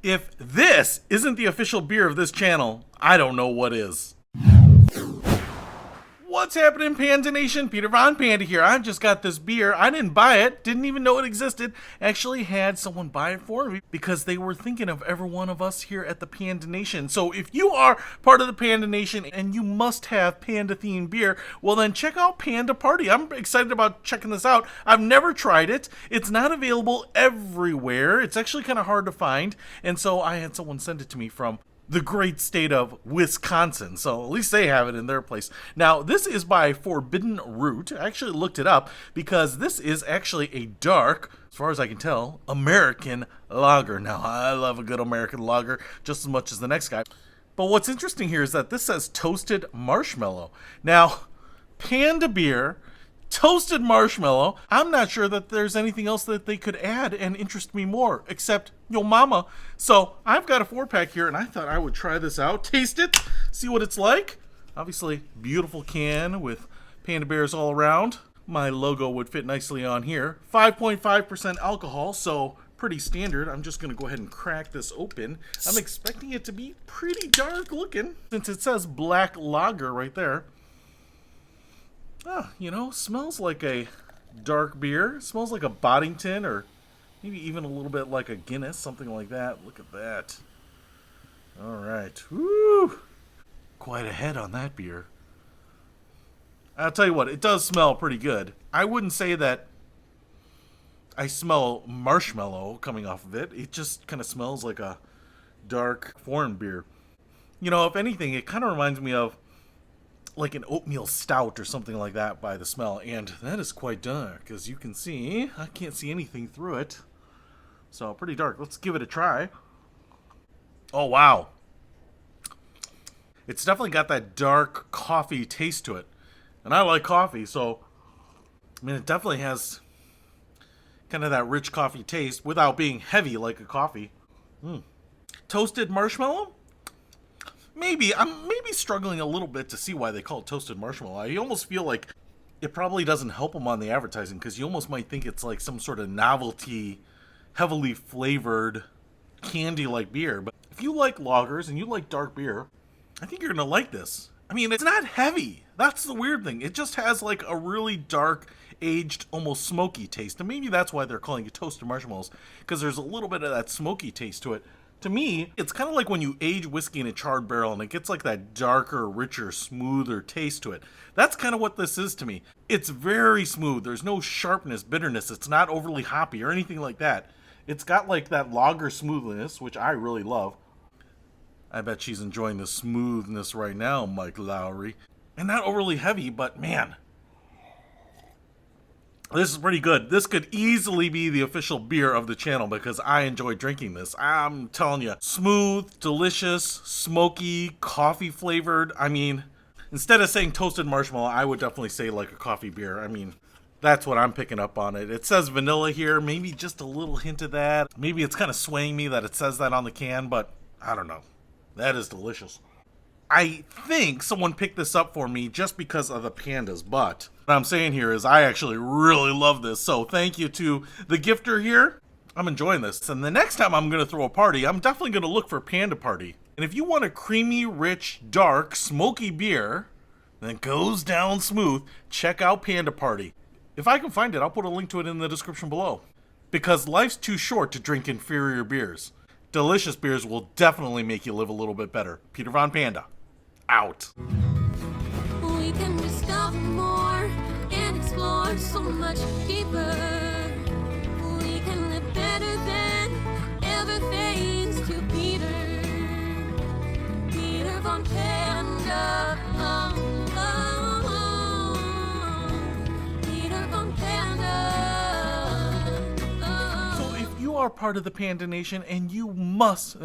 If this isn't the official beer of this channel, I don't know what is. What's happening, Panda Nation? Peter Von Panda here. I've just got this beer. I didn't buy it. Didn't even know it existed. Actually had someone buy it for me because they were thinking of every one of us here at the Panda Nation. So if you are part of the Panda Nation and you must have panda-themed beer, well then check out Panda Party. I'm excited about checking this out. I've never tried it. It's not available everywhere. It's actually kind of hard to find. And so I had someone send it to me from the great state of Wisconsin, so at least they have it in their place. Now, this is by Forbidden Root. I actually looked it up because this is actually a dark, as far as I can tell, American lager. Now, I love a good American lager just as much as the next guy. But what's interesting here is that this says toasted marshmallow. Now, Panda beer, toasted marshmallow. I'm not sure that there's anything else that they could add and interest me more, except yo mama. So I've got a 4-pack here, and I thought I would try this out, taste it, see what it's like. Obviously, beautiful can with panda bears all around. My logo would fit nicely on here. 5.5% alcohol, so pretty standard. I'm just gonna go ahead and crack this open. I'm expecting it to be pretty dark looking, since it says black lager right there. Ah, you know, smells like a dark beer. Smells like a Boddington, or maybe even a little bit like a Guinness, something like that. Look at that. All right. Woo! Quite a head on that beer. I'll tell you what, it does smell pretty good. I wouldn't say that I smell marshmallow coming off of it. It just kind of smells like a dark foreign beer. You know, if anything, it kind of reminds me of like an oatmeal stout or something like that by the smell, and that is quite dark, as you can see. I can't see anything through it, so pretty dark. Let's give it a try. Oh wow, it's definitely got that dark coffee taste to it, and I like coffee, so I mean it definitely has kind of that rich coffee taste without being heavy like a coffee. Toasted marshmallow? Maybe. I'm maybe struggling a little bit to see why they call it toasted marshmallow. I almost feel like it probably doesn't help them on the advertising, because you almost might think it's like some sort of novelty, heavily flavored, candy-like beer. But if you like lagers and you like dark beer, I think you're going to like this. I mean, it's not heavy. That's the weird thing. It just has like a really dark, aged, almost smoky taste. And maybe that's why they're calling it toasted marshmallows, because there's a little bit of that smoky taste to it. To me, it's kind of like when you age whiskey in a charred barrel and it gets like that darker, richer, smoother taste to it. That's kind of what this is to me. It's very smooth. There's no sharpness, bitterness. It's not overly hoppy or anything like that. It's got like that lager smoothness, which I really love. I bet she's enjoying the smoothness right now, Mike Lowry. And not overly heavy, but man, this is pretty good. This could easily be the official beer of the channel because I enjoy drinking this. I'm telling you, smooth, delicious, smoky, coffee flavored. I mean, instead of saying toasted marshmallow, I would definitely say like a coffee beer. I mean, that's what I'm picking up on it. It says vanilla here, maybe just a little hint of that. Maybe it's kind of swaying me that it says that on the can, but I don't know. That is delicious. I think someone picked this up for me just because of the pandas, but what I'm saying here is I actually really love this. So thank you to the gifter here. I'm enjoying this. And the next time I'm going to throw a party, I'm definitely going to look for Panda Party. And if you want a creamy, rich, dark, smoky beer that goes down smooth, check out Panda Party. If I can find it, I'll put a link to it in the description below. Because life's too short to drink inferior beers. Delicious beers will definitely make you live a little bit better. Peter Von Panda, out. We can discover more and explore so much deeper. We can live better than ever thanks to Peter. Peter Von Panda. Peter Von Panda. So if you are part of the Panda Nation and you must